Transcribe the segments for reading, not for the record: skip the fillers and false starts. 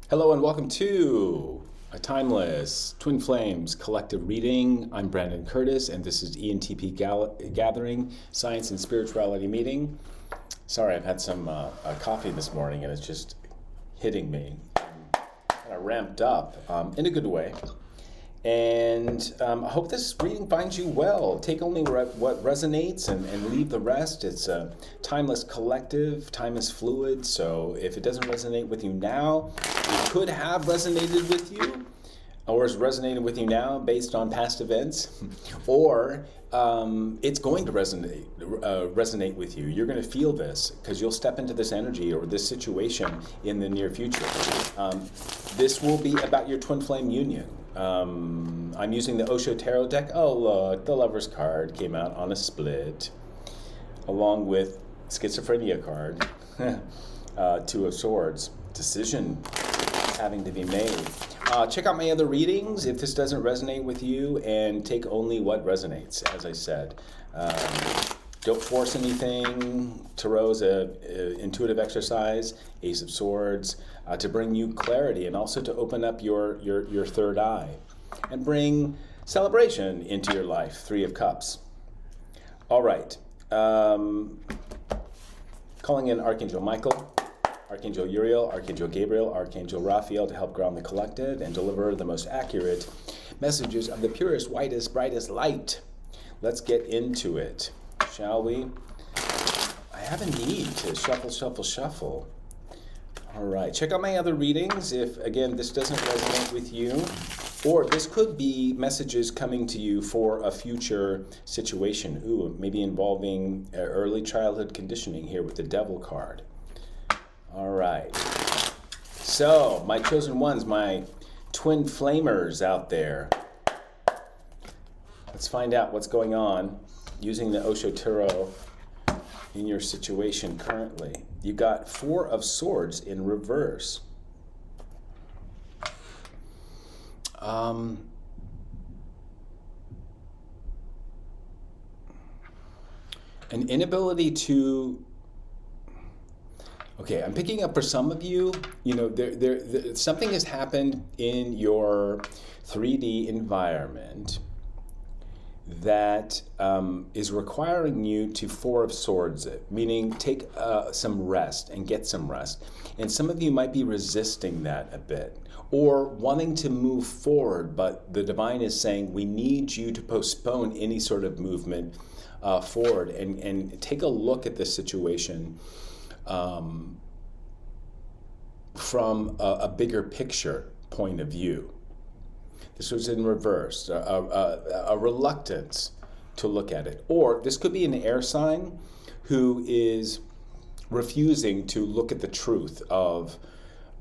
Hello and welcome to a timeless Twin Flames collective reading. I'm Brandon Curtis and this is Entpgathering, Science and Spirituality Meeting. Sorry, I've had some coffee this morning and it's just hitting me. Kind of ramped up in a good way. And I hope this reading finds you well. Take only what resonates and leave the rest. It's a timeless collective. Time is fluid, so if it doesn't resonate with you now, it could have resonated with you, or is resonating with you now based on past events, or it's going to resonate with you. You're going to feel this because you'll step into this energy or this situation in the near future. This will be about your twin flame union. I'm using the Osho Tarot deck. Oh look, the Lover's card came out on a split, along with Schizophrenia card, Two of Swords, decision having to be made. Check out my other readings if this doesn't resonate with you, and take only what resonates, as I said. Don't force anything. Tarot is an intuitive exercise, Ace of Swords, to bring you clarity and also to open up your third eye and bring celebration into your life, Three of Cups. All right. Calling in Archangel Michael, Archangel Uriel, Archangel Gabriel, Archangel Raphael to help ground the collective and deliver the most accurate messages of the purest, whitest, brightest light. Let's get into it, shall we? I have a need to shuffle. All right, check out my other readings if, again, this doesn't resonate with you. Or this could be messages coming to you for a future situation. Ooh, maybe involving early childhood conditioning here with the Devil card. All right. So, my chosen ones, my twin flamers out there. Let's find out what's going on using the Osho Tarot in your situation currently. You got Four of Swords in reverse. An inability to... Okay, I'm picking up for some of you, something has happened in your 3D environment that is requiring you to Four of Swords it, meaning take some rest and get some rest. And some of you might be resisting that a bit or wanting to move forward, but the divine is saying, we need you to postpone any sort of movement forward and take a look at this situation from a bigger picture point of view. This was in reverse, a reluctance to look at it. Or this could be an air sign who is refusing to look at the truth of,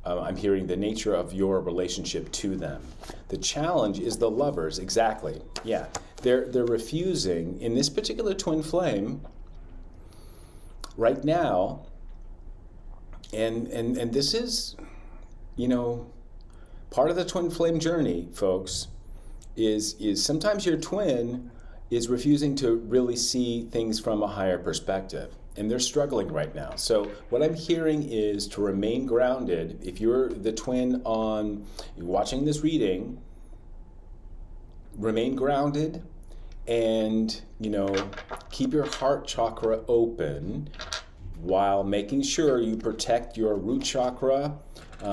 I'm hearing the nature of your relationship to them. The challenge is the lovers, exactly. Yeah, they're refusing, in this particular twin flame, right now, and this is, part of the twin flame journey, folks, is sometimes your twin is refusing to really see things from a higher perspective, and they're struggling right now. So what I'm hearing is to remain grounded. If you're the twin watching this reading, remain grounded and, keep your heart chakra open while making sure you protect your root chakra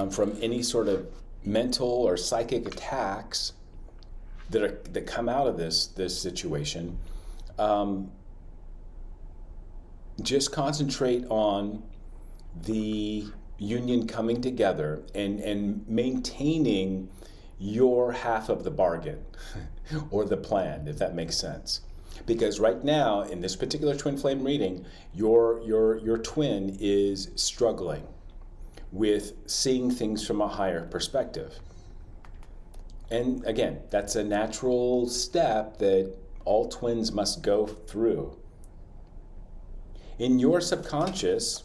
from any sort of mental or psychic attacks that come out of this situation. Just concentrate on the union coming together and maintaining your half of the bargain or the plan, if that makes sense. Because right now, in this particular twin flame reading, your twin is struggling with seeing things from a higher perspective. And again, that's a natural step that all twins must go through. In your subconscious,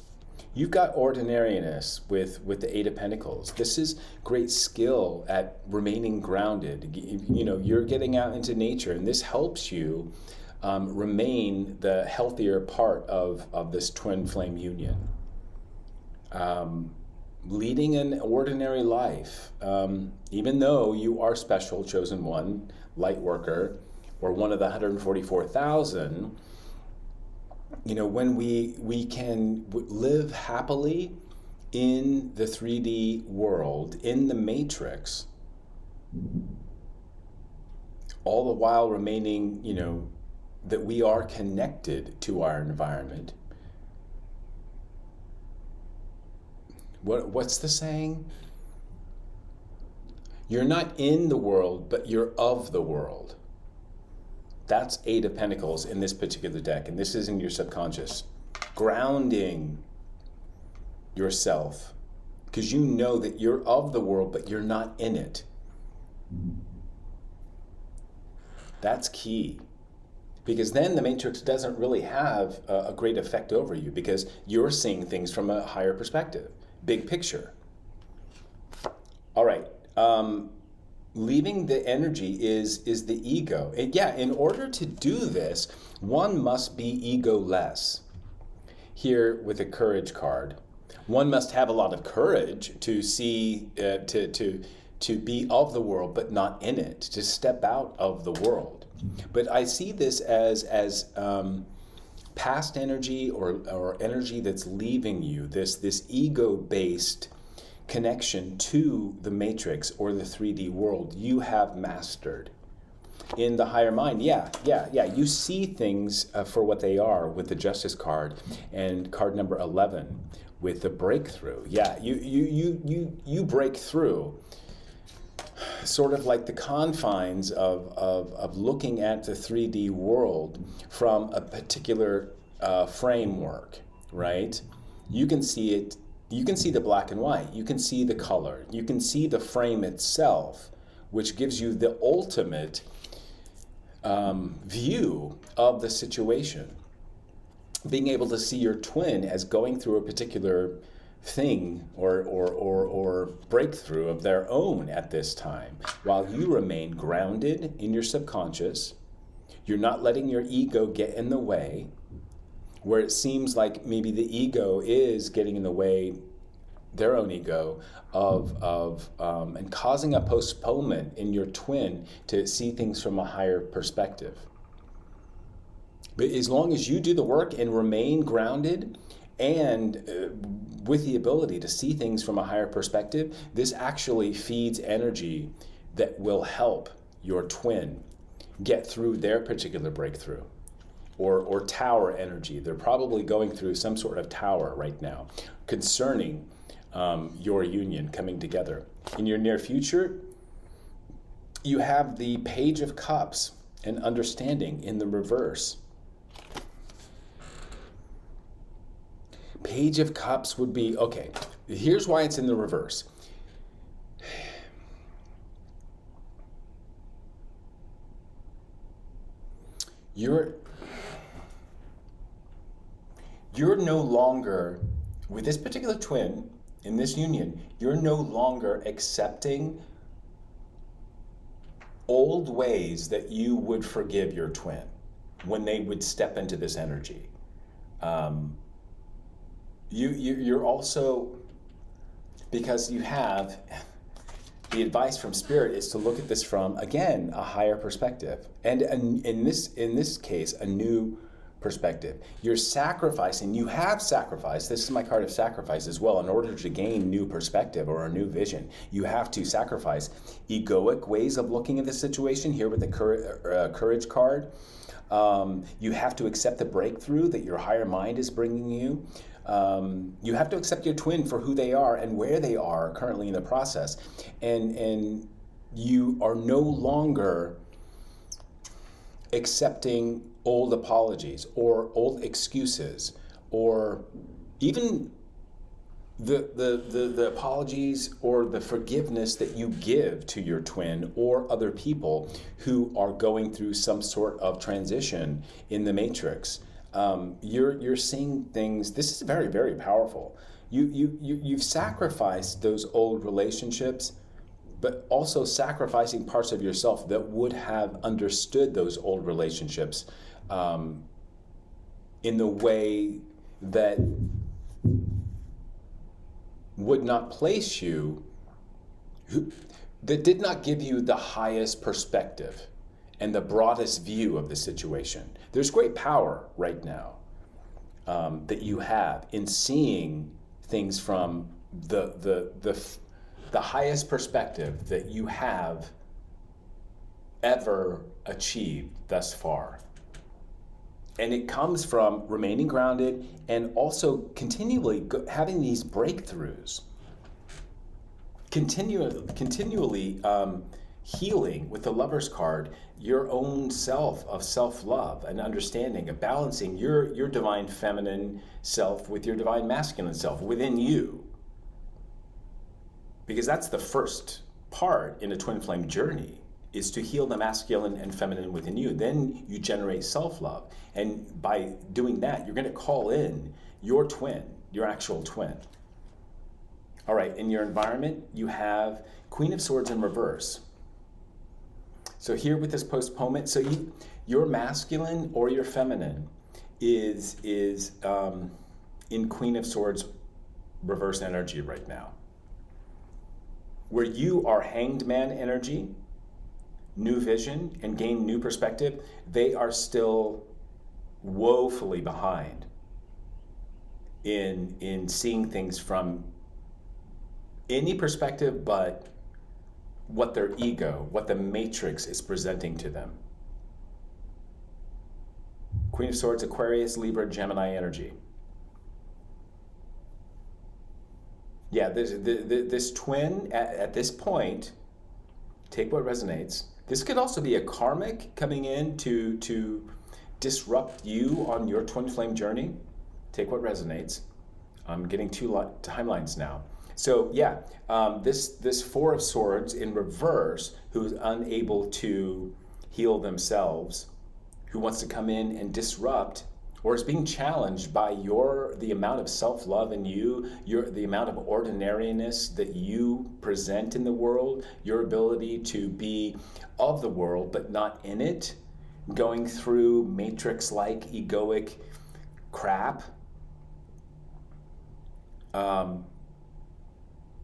you've got ordinariness with the Eight of Pentacles. This is great skill at remaining grounded. You're getting out into nature, and this helps you remain the healthier part of this twin flame union. leading an ordinary life, even though you are special, chosen one, Lightworker, or one of the 144,000, when we can live happily in the 3D world, in the matrix, all the while remaining, that we are connected to our environment. What's the saying? You're not in the world, but you're of the world. That's 8 of Pentacles in this particular deck, and this is in your subconscious. Grounding yourself, because you know that you're of the world, but you're not in it. That's key. Because then the matrix doesn't really have a great effect over you, because you're seeing things from a higher perspective, big picture. All right. Leaving the energy is the ego. And yeah, in order to do this, one must be egoless. Here with a courage card, one must have a lot of courage to see, to be of the world, but not in it, to step out of the world. But I see this as past energy or energy that's leaving you, this ego-based connection to the matrix or the 3D world you have mastered. In the higher mind, yeah, you see things for what they are with the Justice card and card number 11 with the breakthrough. Yeah, you break through, sort of like the confines of looking at the 3D world from a particular framework, right? You can see it. You can see the black and white. You can see the color. You can see the frame itself, which gives you the ultimate view of the situation. Being able to see your twin as going through a particular thing or breakthrough of their own at this time, while you remain grounded in your subconscious. You're not letting your ego get in the way, where it seems like maybe the ego is getting in the way, their own ego, and causing a postponement in your twin to see things from a higher perspective. But as long as you do the work and remain grounded and with the ability to see things from a higher perspective, this actually feeds energy that will help your twin get through their particular breakthrough. Or tower energy. They're probably going through some sort of tower right now concerning your union coming together. In your near future, you have the Page of Cups and understanding in the reverse. Page of Cups would be, okay, here's why it's in the reverse. You're no longer, with this particular twin, in this union, you're no longer accepting old ways that you would forgive your twin when they would step into this energy. You're also, because you have, the advice from Spirit is to look at this from, again, a higher perspective. And in this case, a new perspective. You're sacrificing, you have sacrificed, this is my card of sacrifice as well, in order to gain new perspective or a new vision. You have to sacrifice egoic ways of looking at the situation, here with the courage card. You have to accept the breakthrough that your higher mind is bringing you. You have to accept your twin for who they are and where they are currently in the process. And you are no longer accepting old apologies or old excuses, or even the apologies or the forgiveness that you give to your twin or other people who are going through some sort of transition in the matrix. You're seeing things. This is very, very powerful. You've sacrificed those old relationships, but also sacrificing parts of yourself that would have understood those old relationships in the way that would not place you, that did not give you the highest perspective and the broadest view of the situation. There's great power right now that you have in seeing things from the highest perspective that you have ever achieved thus far. And it comes from remaining grounded and also continually having these breakthroughs, continually healing with the Lover's card your own self of self-love and understanding of balancing your divine feminine self with your divine masculine self within you. Because that's the first part in a twin flame journey, is to heal the masculine and feminine within you. Then you generate self-love. And by doing that, you're going to call in your twin, your actual twin. All right, in your environment, you have Queen of Swords in reverse. So here with this postponement, so your masculine or your feminine is in Queen of Swords reverse energy right now. Where you are Hanged Man energy, new vision, and gain new perspective, they are still woefully behind in seeing things from any perspective but what their ego, what the matrix is presenting to them. Queen of Swords, Aquarius, Libra, Gemini energy. Yeah, this twin at this point, take what resonates. This could also be a karmic coming in to disrupt you on your twin flame journey. Take what resonates. I'm getting two timelines now. So yeah, this Four of Swords in reverse, who's unable to heal themselves, who wants to come in and disrupt, or is being challenged by the amount of self-love in you, the amount of ordinariness that you present in the world, your ability to be of the world but not in it, going through matrix-like egoic crap.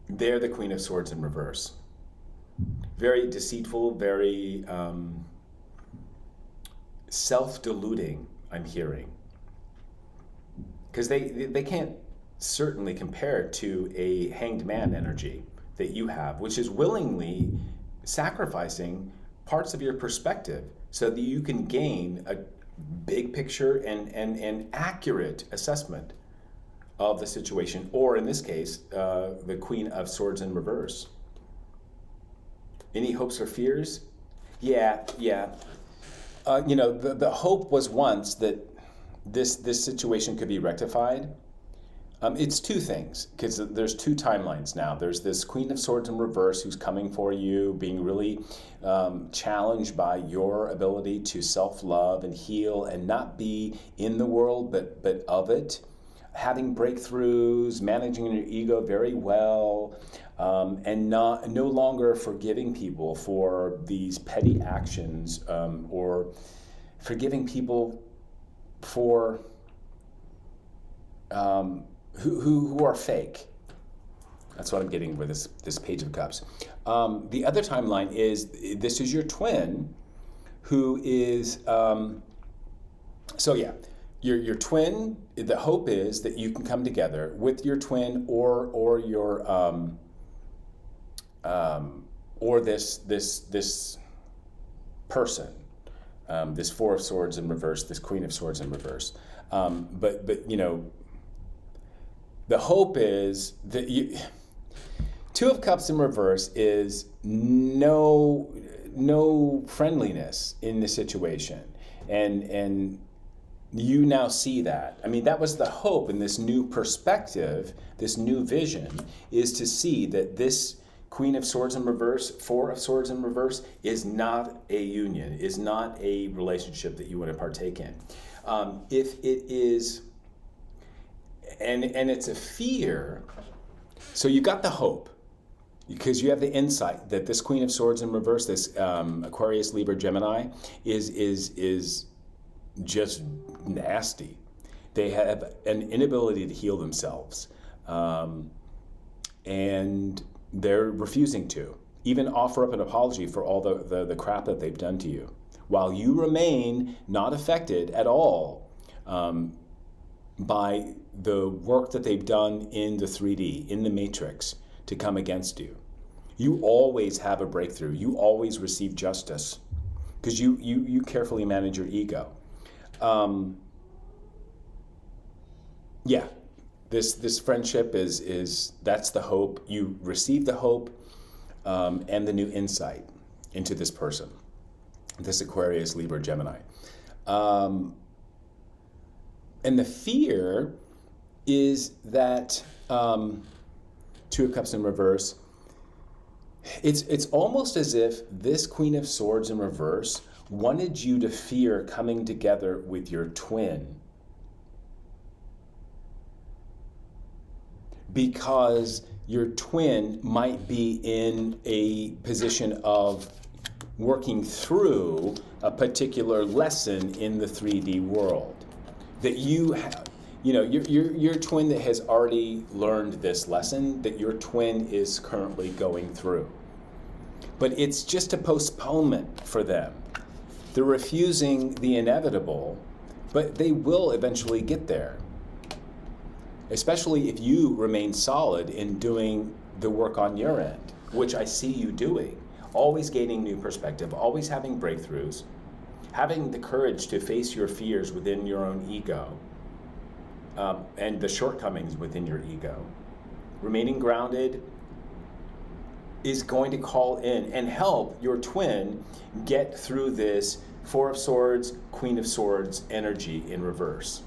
They're the Queen of Swords in reverse. Very deceitful, very self-deluding, I'm hearing. Because they can't certainly compare to a Hanged Man energy that you have, which is willingly sacrificing parts of your perspective so that you can gain a big picture and accurate assessment of the situation, or in this case, the Queen of Swords in reverse. Any hopes or fears? Yeah. The hope was once that this situation could be rectified. It's two things, because there's two timelines now. There's this Queen of Swords in reverse who's coming for you, being really challenged by your ability to self-love and heal and not be in the world but of it, having breakthroughs, managing your ego very well, and no longer forgiving people for these petty actions, or forgiving people for who are fake. That's what I'm getting with this Page of Cups. The other timeline is, this is your twin who is, your twin, the hope is that you can come together with your twin or your or this person, this Four of Swords in reverse, this Queen of Swords in reverse. But the hope is that Two of Cups in reverse is no friendliness in the situation, and you now see that. I mean, that was the hope in this new perspective, this new vision, is to see that this Queen of Swords in reverse, Four of Swords in reverse, is not a union, is not a relationship that you want to partake in. If it is, and it's a fear, so you got the hope, because you have the insight that this Queen of Swords in reverse, this Aquarius, Libra, Gemini, is just nasty. They have an inability to heal themselves. and they're refusing to even offer up an apology for all the crap that they've done to you, while you remain not affected at all by the work that they've done in the 3D, in the matrix, to come against you. You always have a breakthrough. You always receive justice because you carefully manage your ego. Yeah, this friendship is that's the hope. You receive the hope and the new insight into this person, this Aquarius, Libra, Gemini. And the fear is that Two of Cups in reverse, it's almost as if this Queen of Swords in reverse wanted you to fear coming together with your twin, because your twin might be in a position of working through a particular lesson in the 3D world that you have. You know, your twin that has already learned this lesson that your twin is currently going through. But it's just a postponement for them. They're refusing the inevitable, but they will eventually get there. Especially if you remain solid in doing the work on your end, which I see you doing. Always gaining new perspective, always having breakthroughs, having the courage to face your fears within your own ego, and the shortcomings within your ego. Remaining grounded is going to call in and help your twin get through this Four of Swords, Queen of Swords energy in reverse.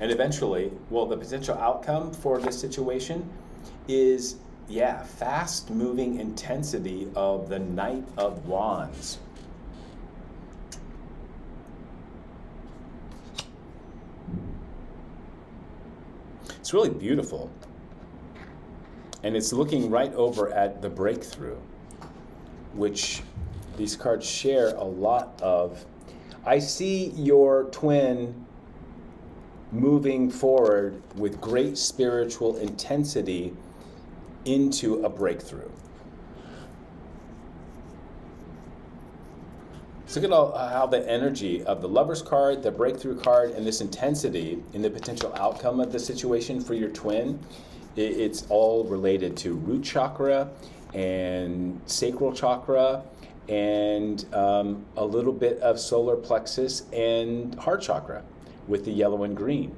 And eventually, well, the potential outcome for this situation is, fast moving intensity of the Knight of Wands. It's really beautiful. And it's looking right over at the breakthrough, which these cards share a lot of. I see your twin moving forward with great spiritual intensity into a breakthrough. So look at how the energy of the Lover's card, the breakthrough card, and this intensity in the potential outcome of the situation for your twin, it's all related to root chakra and sacral chakra and a little bit of solar plexus and heart chakra with the yellow and green.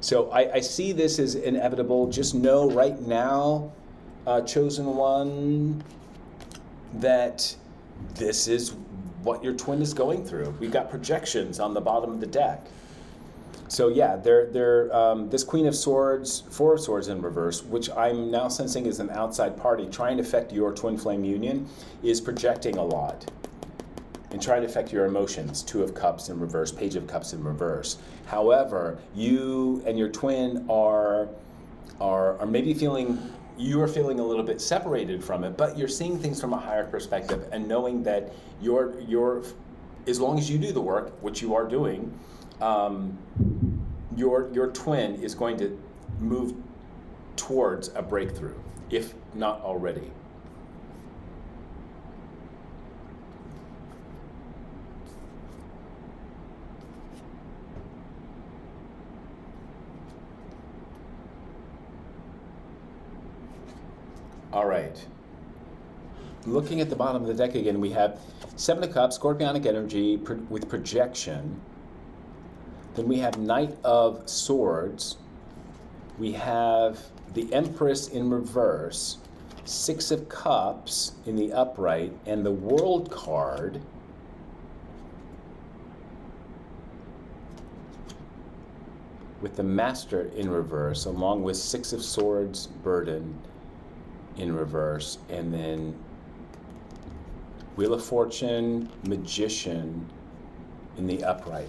So I see this as inevitable. Just know right now, chosen one, that this is what your twin is going through. We've got projections on the bottom of the deck. So yeah, this Queen of Swords, Four of Swords in reverse, which I'm now sensing is an outside party trying to affect your twin flame union, is projecting a lot and trying to affect your emotions. Two of Cups in reverse, Page of Cups in reverse. However, you and your twin are maybe you are feeling a little bit separated from it, but you're seeing things from a higher perspective and knowing that you're as long as you do the work, which you are doing, your twin is going to move towards a breakthrough, if not already. All right. Looking at the bottom of the deck again, we have Seven of Cups, Scorpionic energy with projection. Then we have Knight of Swords. We have the Empress in reverse, Six of Cups in the upright, and the World card. With the Master in reverse, along with Six of Swords, Burden in reverse, and then Wheel of Fortune, Magician in the upright.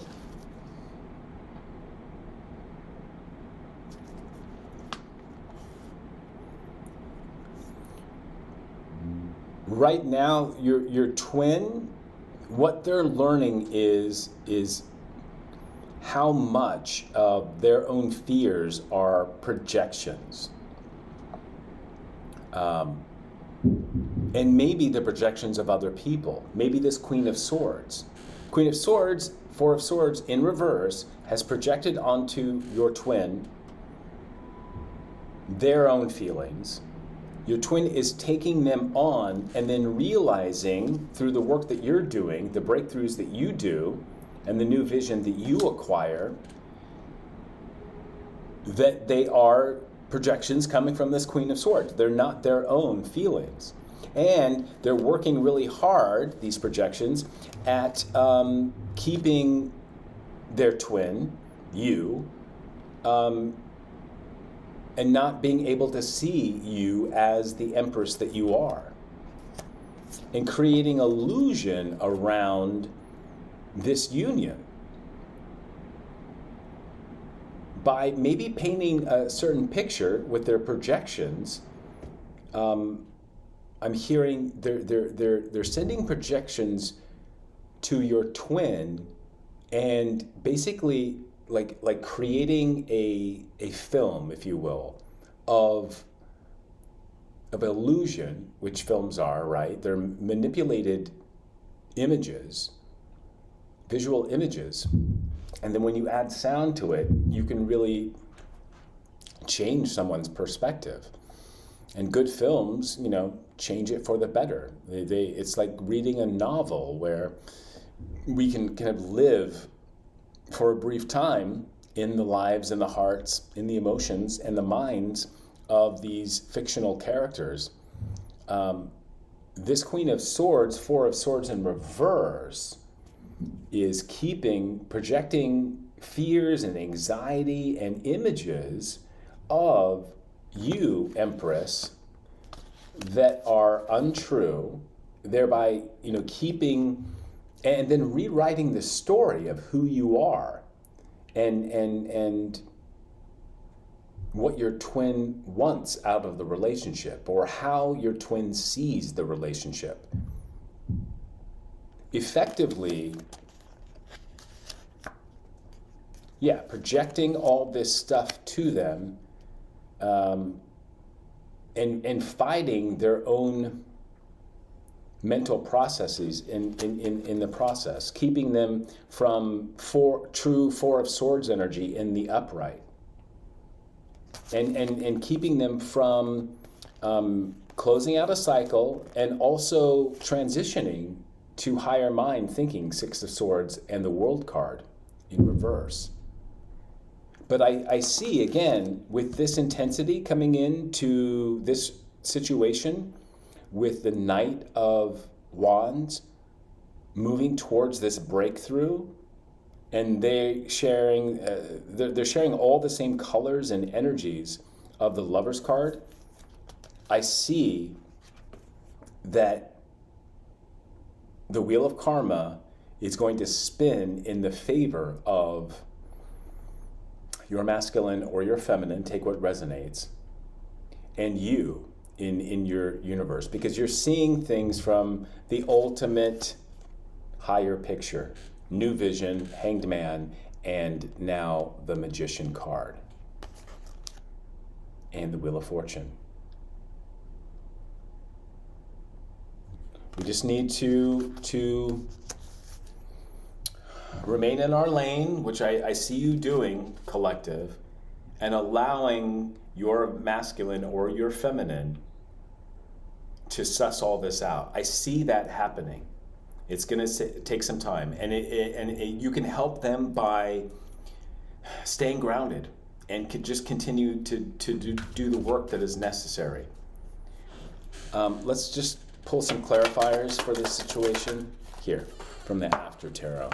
Right now, your twin, what they're learning is how much of their own fears are projections. And maybe the projections of other people. Maybe this Queen of Swords. Queen of Swords, Four of Swords in reverse, has projected onto your twin their own feelings. Your twin is taking them on and then realizing through the work that you're doing, the breakthroughs that you do, and the new vision that you acquire, that they are projections coming from this Queen of Swords. They're not their own feelings. And they're working really hard, these projections, at keeping their twin, you, and not being able to see you as the Empress that you are. And creating illusion around this union. By maybe painting a certain picture with their projections, I'm hearing they're sending projections to your twin, and basically like creating a film, if you will, of illusion, which films are, right? They're manipulated images, visual images. And then when you add sound to it, you can really change someone's perspective. And good films, change it for the better. It's like reading a novel where we can kind of live for a brief time in the lives and the hearts, in the emotions and the minds of these fictional characters. This Queen of Swords, Four of Swords in reverse, is projecting fears and anxiety and images of you, Empress, that are untrue, thereby, keeping and then rewriting the story of who you are and what your twin wants out of the relationship, or how your twin sees the relationship. Effectively, projecting all this stuff to them, and fighting their own mental processes in the process, keeping them from true Four of Swords energy in the upright, and keeping them from closing out a cycle and also transitioning to higher mind thinking, Six of Swords and the World card in reverse. But I see, again, with this intensity coming into this situation, with the Knight of Wands moving towards this breakthrough, and they're sharing all the same colors and energies of the Lover's card, I see that the Wheel of Karma is going to spin in the favor of your masculine or your feminine, take what resonates, and you in your universe, because you're seeing things from the ultimate higher picture, new vision, Hanged Man, and now the Magician card, and the Wheel of Fortune. We just need to remain in our lane, which I see you doing, collective, and allowing your masculine or your feminine to suss all this out. I see that happening. It's going to take some time, and you can help them by staying grounded and just continue to do the work that is necessary. Let's just pull some clarifiers for this situation here from the After Tarot.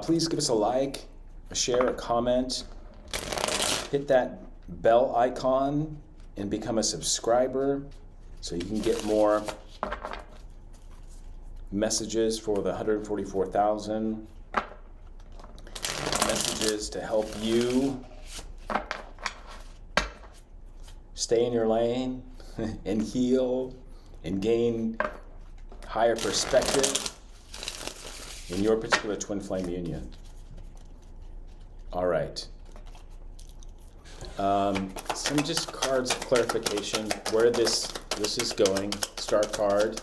Please give us a like, a share, a comment. Hit that bell icon and become a subscriber so you can get more messages for the 144,000 messages to help you stay in your lane and heal and gain higher perspective in your particular twin flame union. All right, Some just cards of clarification where this is going. Star card.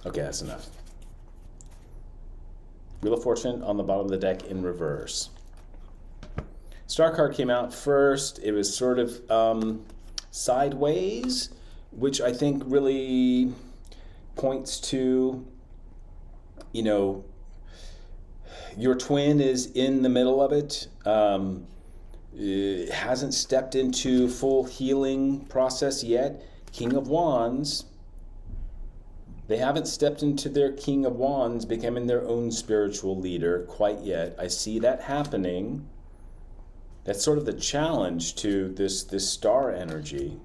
Okay, that's enough. Wheel of Fortune on the bottom of the deck in reverse. Star card came out first. It was sort of sideways, which I think really points to, your twin is in the middle of it. It hasn't stepped into full healing process yet. King of Wands. They haven't stepped into their King of Wands, becoming their own spiritual leader quite yet. I see that happening. That's sort of the challenge to this star energy.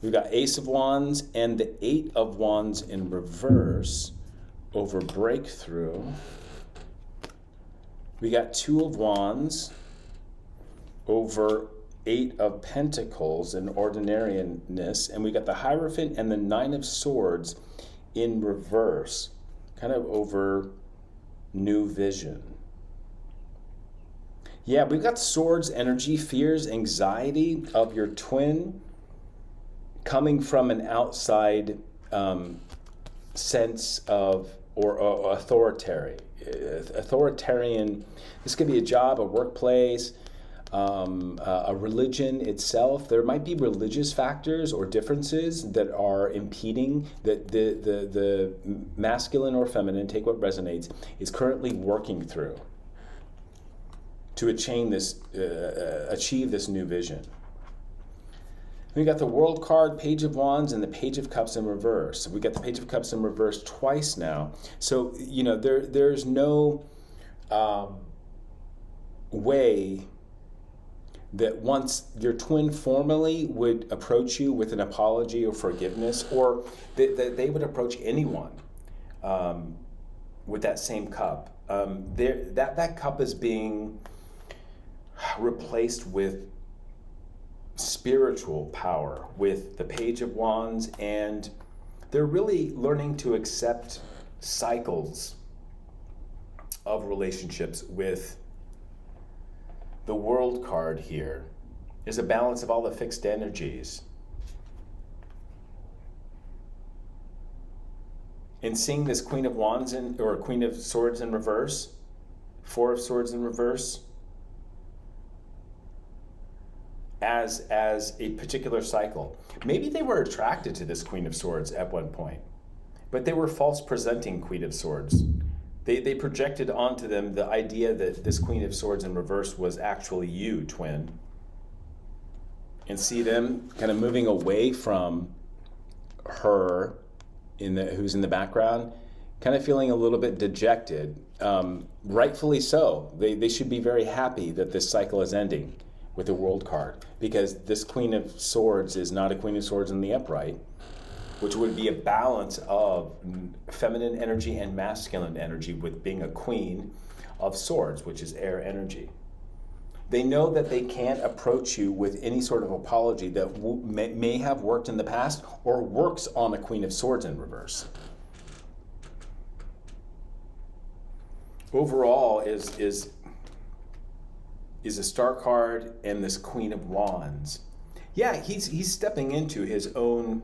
We've got Ace of Wands and the Eight of Wands in reverse over breakthrough. We got Two of Wands over Eight of Pentacles in ordinariness, and we got the Hierophant and the Nine of Swords in reverse, kind of over new vision. Yeah, we've got Swords energy, fears, anxiety of your twin coming from an outside sense of, or authoritarian. This could be a job, a workplace, a religion itself. There might be religious factors or differences that are impeding that the masculine or feminine, take what resonates, is currently working through to achieve this new vision. We got the World card, Page of Wands, and the Page of Cups in reverse. We got the Page of Cups in reverse twice now. So, there's no way that once your twin formally would approach you with an apology or forgiveness, or that they would approach anyone with that same cup. That cup is being replaced with spiritual power, with the Page of Wands, and they're really learning to accept cycles of relationships with the World card here. Is a balance of all the fixed energies. And seeing this Queen of Wands or Queen of Swords in reverse, Four of Swords in reverse, as a particular cycle. Maybe they were attracted to this Queen of Swords at one point, but they were false presenting Queen of Swords. They projected onto them the idea that this Queen of Swords in reverse was actually you, twin. And see them kind of moving away from her, who's in the background, kind of feeling a little bit dejected. Rightfully so. They should be very happy that this cycle is ending with the World card, because this Queen of Swords is not a Queen of Swords in the upright, which would be a balance of feminine energy and masculine energy, with being a Queen of Swords, which is air energy. They know that they can't approach you with any sort of apology that may have worked in the past or works on a Queen of Swords in reverse. Overall is a Star card and this Queen of Wands. Yeah, he's stepping into his own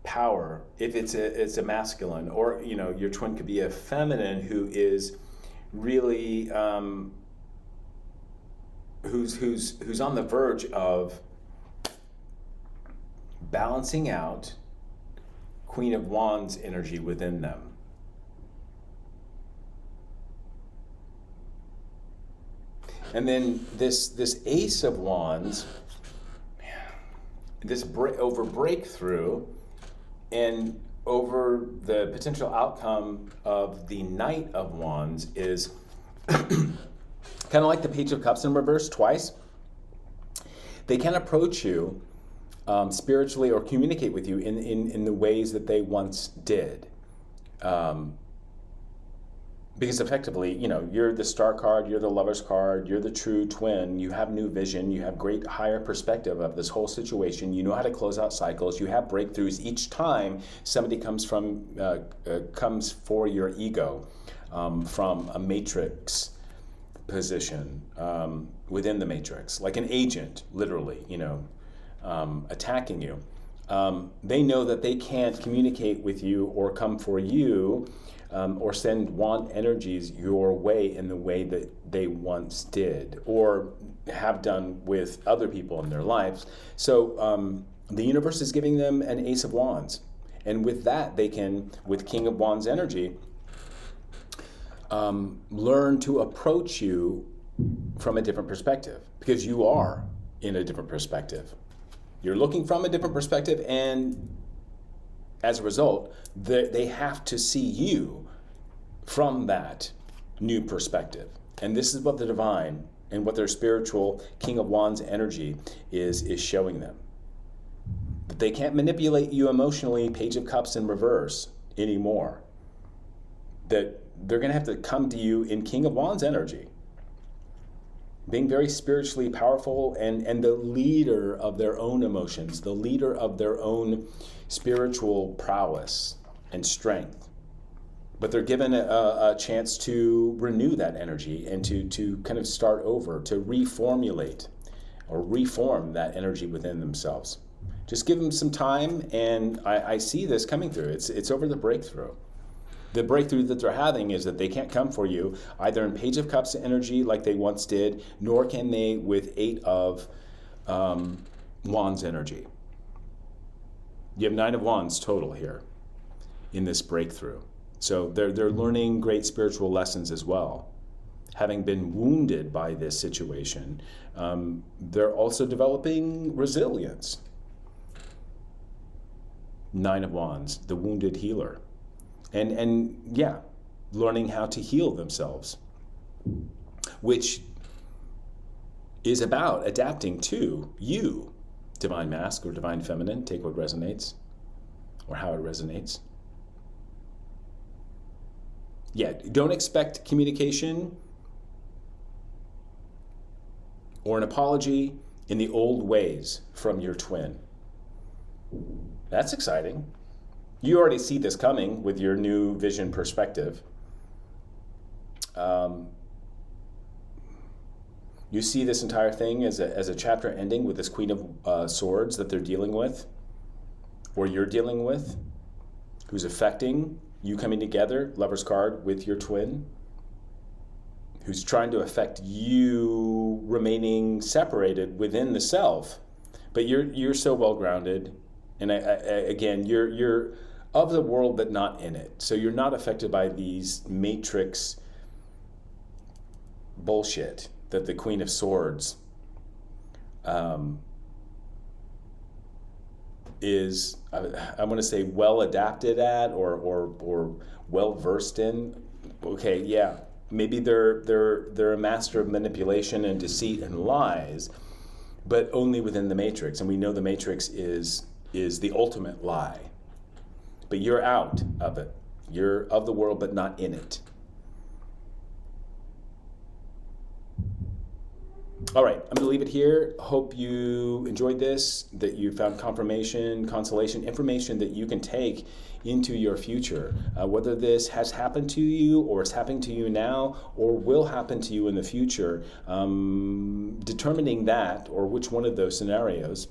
power. If it's a masculine, or your twin could be a feminine who is really who's on the verge of balancing out Queen of Wands energy within them. And then this Ace of Wands, over breakthrough and over the potential outcome of the Knight of Wands is kind of like the Page of Cups in reverse twice. They can approach you spiritually or communicate with you in the ways that they once did. Because effectively, you're the star card, you're the lover's card, you're the true twin, you have new vision, you have great higher perspective of this whole situation, you know how to close out cycles, you have breakthroughs each time somebody comes for your ego from a matrix position within the matrix, like an agent, literally, attacking you. They know that they can't communicate with you or come for you or send want energies your way in the way that they once did or have done with other people in their lives. So the universe is giving them an Ace of Wands. And with that, they can, with King of Wands energy, learn to approach you from a different perspective, because you are in a different perspective. You're looking from a different perspective, and as a result, they have to see you from that new perspective. And this is what the divine and what their spiritual King of Wands energy is showing them. That they can't manipulate you emotionally, Page of Cups in reverse, anymore. That they're going to have to come to you in King of Wands energy, being very spiritually powerful and the leader of their own emotions, the leader of their own spiritual prowess and strength. But they're given a chance to renew that energy and to kind of start over, to reformulate or reform that energy within themselves. Just give them some time, and I see this coming through. It's over the breakthrough. The breakthrough that they're having is that they can't come for you either in Page of Cups energy like they once did, nor can they with Eight of Wands energy. You have 9 of Wands total here in this breakthrough. So they're learning great spiritual lessons as well. Having been wounded by this situation, they're also developing resilience. 9 of Wands, the wounded healer. And yeah, learning how to heal themselves, which is about adapting to you, Divine Mask or Divine Feminine, take what resonates, or how it resonates. Yeah, don't expect communication or an apology in the old ways from your twin. That's exciting. You already see this coming with your new vision perspective. You see this entire thing as a chapter ending with this Queen of Swords that they're dealing with, or you're dealing with, who's affecting you coming together, Lover's card, with your twin, who's trying to affect you remaining separated within the self. But you're so well grounded, and again, you're of the world but not in it. So you're not affected by these matrix bullshit that the Queen of Swords is, I want to say, well adapted at or well versed in. Okay, yeah, maybe they're a master of manipulation and deceit and lies, but only within the matrix. And we know the matrix is the ultimate lie. But you're out of it. You're of the world, but not in it. All right, I'm going to leave it here. Hope you enjoyed this, that you found confirmation, consolation, information that you can take into your future. Whether this has happened to you or is happening to you now or will happen to you in the future, determining that, or which one of those scenarios,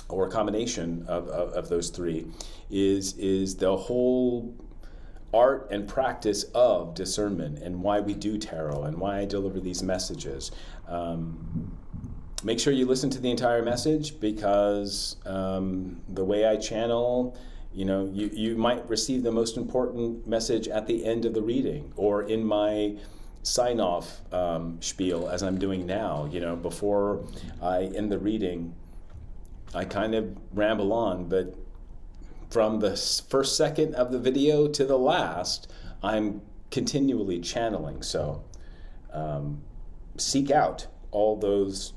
or a combination of those three, is the whole art and practice of discernment, and why we do tarot and why I deliver these messages. Make sure you listen to the entire message, because the way I channel, you might receive the most important message at the end of the reading, or in my sign-off spiel, as I'm doing now. Before I end the reading, I kind of ramble on, but from the first second of the video to the last, I'm continually channeling. So seek out all those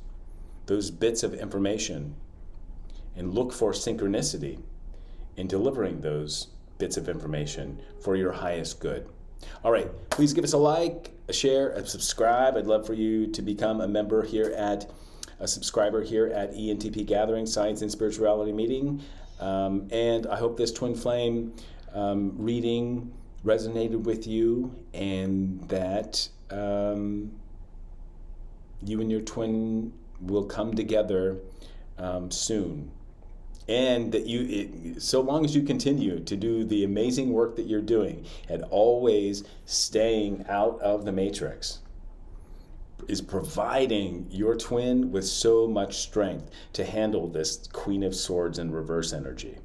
bits of information and look for synchronicity in delivering those bits of information for your highest good. All right, please give us a like, a share, a subscribe. I'd love for you to become a member here a subscriber here at Entpgathering, Science and Spirituality Meeting. And I hope this Twin Flame reading resonated with you, and that you and your twin will come together soon. And that so long as you continue to do the amazing work that you're doing and always staying out of the matrix, is providing your twin with so much strength to handle this Queen of Swords in reverse energy.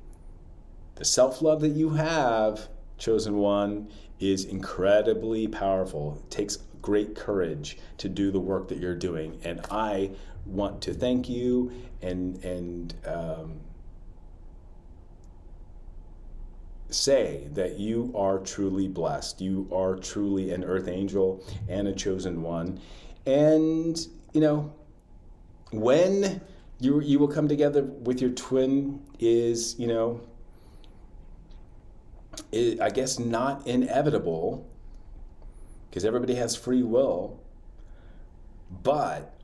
The self-love that you have, chosen one, is incredibly powerful. It takes great courage to do the work that you're doing. And I want to thank you and say that you are truly blessed. You are truly an earth angel and a chosen one. And, when you will come together with your twin is, I guess not inevitable, because everybody has free will. But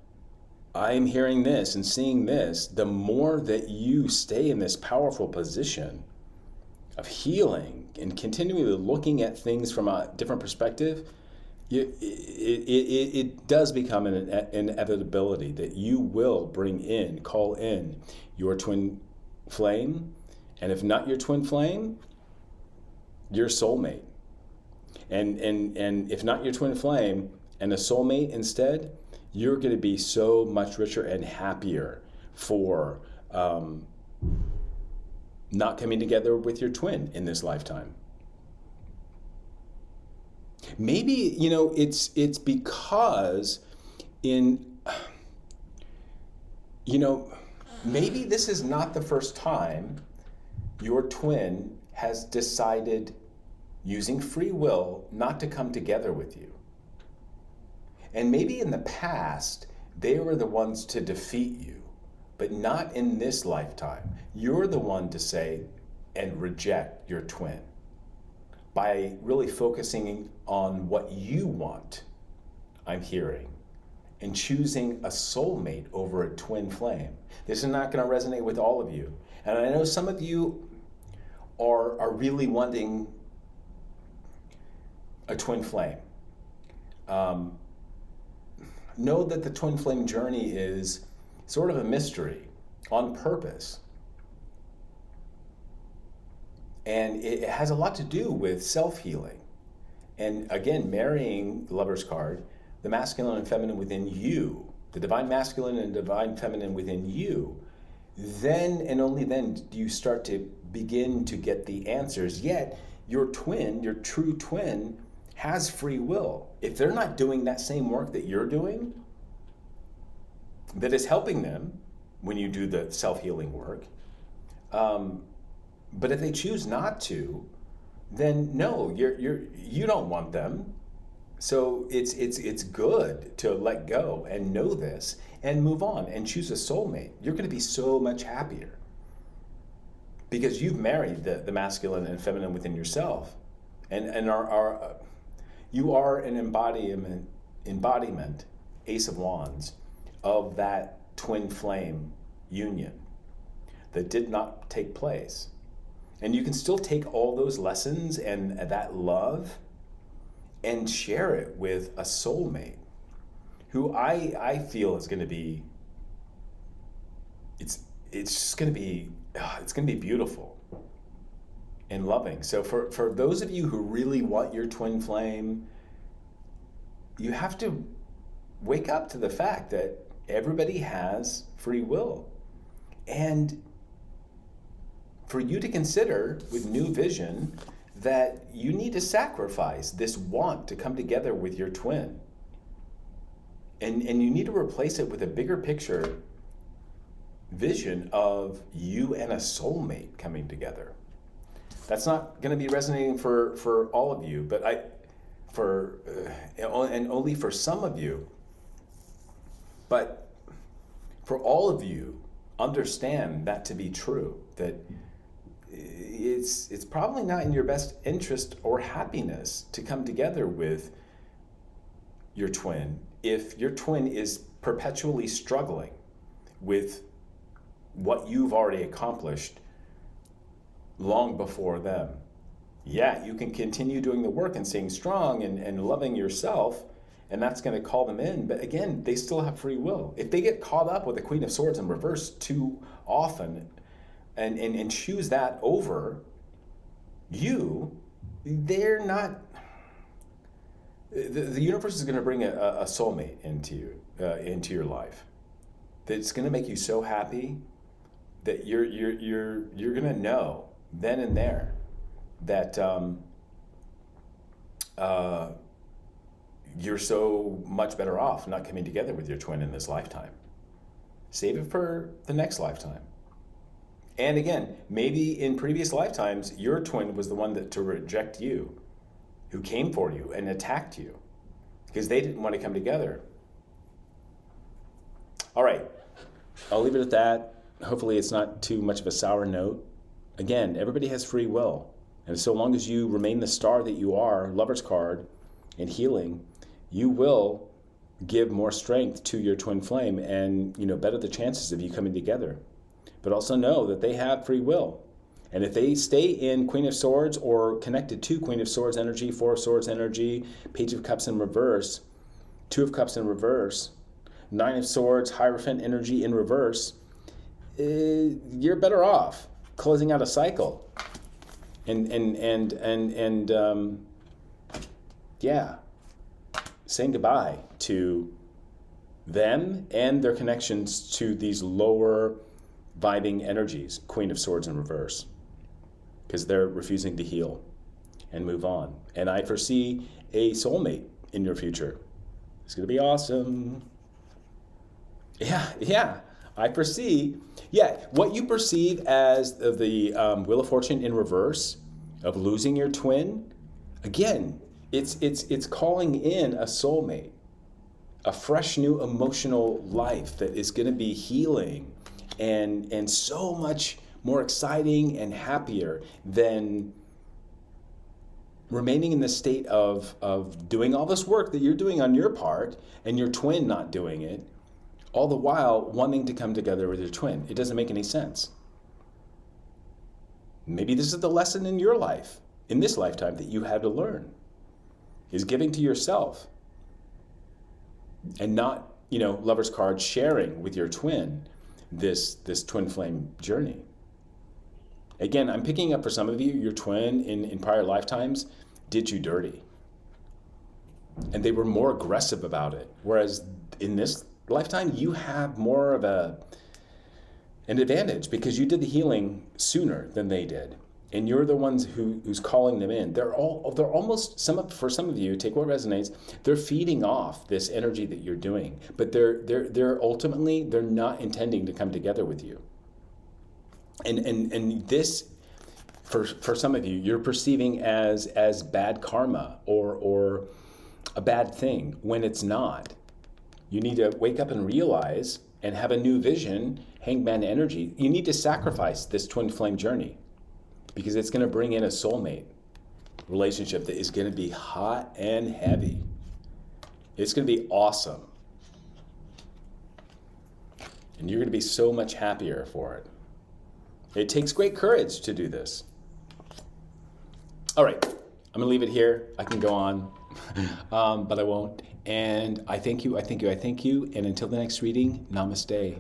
I'm hearing this and seeing this, the more that you stay in this powerful position of healing and continually looking at things from a different perspective, it does become an inevitability that you will call in your twin flame, and if not your twin flame, your soulmate. And if not your twin flame and a soulmate instead, you're going to be so much richer and happier for not coming together with your twin in this lifetime. Maybe, it's because maybe this is not the first time your twin has decided, using free will, not to come together with you. And maybe in the past, they were the ones to defeat you, but not in this lifetime. You're the one to say and reject your twin by really focusing on what you want, I'm hearing, and choosing a soulmate over a twin flame. This is not going to resonate with all of you. And I know some of you are really wanting a twin flame. Know that the twin flame journey is sort of a mystery on purpose. And it has a lot to do with self-healing. And again, marrying the Lover's card, the masculine and feminine within you, the divine masculine and divine feminine within you, then and only then do you start to begin to get the answers. Yet your twin, your true twin, has free will. If they're not doing that same work that you're doing, that is helping them when you do the self-healing work, but if they choose not to, then no, you don't want them. So it's good to let go and know this and move on and choose a soulmate. You're going to be so much happier because you've married the masculine and feminine within yourself, and you are an embodiment, Ace of Wands, of that twin flame union that did not take place. And you can still take all those lessons and that love and share it with a soulmate who I feel is going to be, it's going to be beautiful and loving. So for those of you who really want your twin flame, you have to wake up to the fact that everybody has free will. And for you to consider with new vision that you need to sacrifice this want to come together with your twin. And you need to replace it with a bigger picture vision of you and a soulmate coming together. That's not going to be resonating for all of you, but and only for some of you. But for all of you, understand that to be true, that it's probably not in your best interest or happiness to come together with your twin if your twin is perpetually struggling with what you've already accomplished long before them. Yeah, you can continue doing the work and staying strong and loving yourself, and that's going to call them in. But again, they still have free will. If they get caught up with the Queen of Swords in reverse too often and choose that over you, they're not. The universe is going to bring a soulmate into your life. That's going to make you so happy that you're going to know then and there that you're so much better off not coming together with your twin in this lifetime. Save it for the next lifetime. And again, maybe in previous lifetimes, your twin was the one to reject you, who came for you and attacked you because they didn't want to come together. All right, I'll leave it at that. Hopefully it's not too much of a sour note. Again, everybody has free will. And so long as you remain the star that you are, Lover's card, and healing, you will give more strength to your twin flame and, better the chances of you coming together. But also know that they have free will. And if they stay in Queen of Swords or connected to Queen of Swords energy, Four of Swords energy, Page of Cups in reverse, Two of Cups in reverse, Nine of Swords, Hierophant energy in reverse, you're better off closing out a cycle. Saying goodbye to them and their connections to these lower vibing energies, Queen of Swords in reverse, because they're refusing to heal and move on. And I foresee a soulmate in your future. It's going to be awesome. Yeah. I foresee, what you perceive as the Wheel of Fortune in reverse of losing your twin, again, it's calling in a soulmate, a fresh new emotional life that is going to be healing and so much more exciting and happier than remaining in the state of doing all this work that you're doing on your part and your twin not doing it, all the while wanting to come together with your twin. It doesn't make any sense. Maybe this is the lesson in your life, in this lifetime, that you had to learn, is giving to yourself and not, Lover's card, sharing with your twin this twin flame journey. Again, I'm picking up for some of you, your twin in prior lifetimes did you dirty. And they were more aggressive about it. Whereas in this lifetime, you have more of an advantage because you did the healing sooner than they did. And you're the ones who's calling them in. They're almost, for some of you, take what resonates, they're feeding off this energy that you're doing. But they're ultimately, they're not intending to come together with you. And this, for some of you, you're perceiving as bad karma or a bad thing when it's not. You need to wake up and realize and have a new vision, hangman energy. You need to sacrifice this twin flame journey because it's going to bring in a soulmate relationship that is going to be hot and heavy. It's going to be awesome. And you're going to be so much happier for it. It takes great courage to do this. All right, I'm going to leave it here. I can go on, but I won't. And I thank you. And until the next reading, namaste.